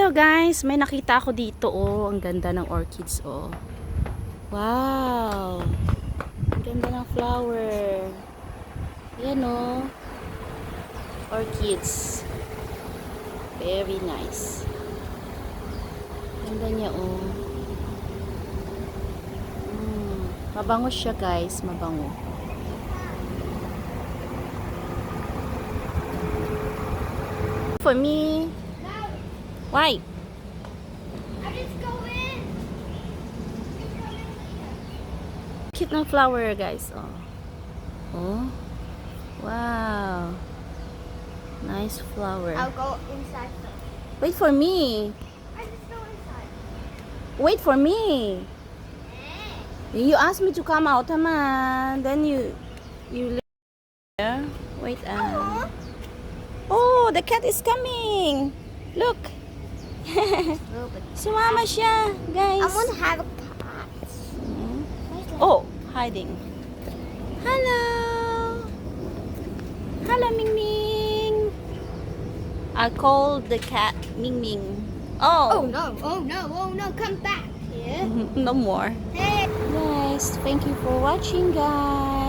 Hello guys, may nakita ako dito oh, ang ganda ng orchids oh. Wow. Ang ganda ng flower. Yan oh. Orchids. Very nice. Ganda niya oh. Mabango siya guys, mabango. For me. Why? I just go in. Cute ng flower guys oh. Oh. Wow. Nice flower. I'll go inside first. Wait for me. I just go inside. Wait for me. You asked me to come out, man. Then you there. Wait. Oh, the cat is coming. Look. Sumama siya, guys. I want to have a cat. Oh, hiding. Hello. Hello, Ming Ming. I called the cat Ming Ming. Oh Oh. no, oh no, oh no, come back here. No more. Hey. Yes, thank you for watching, guys.